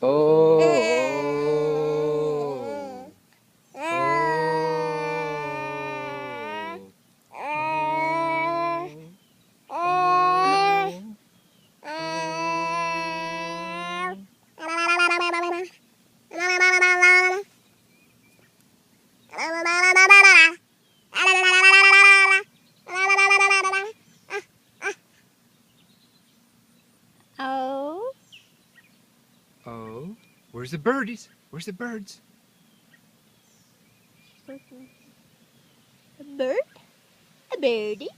Oh, Oh, oh, where's the birdies? Where's the birds? a bird? A birdie?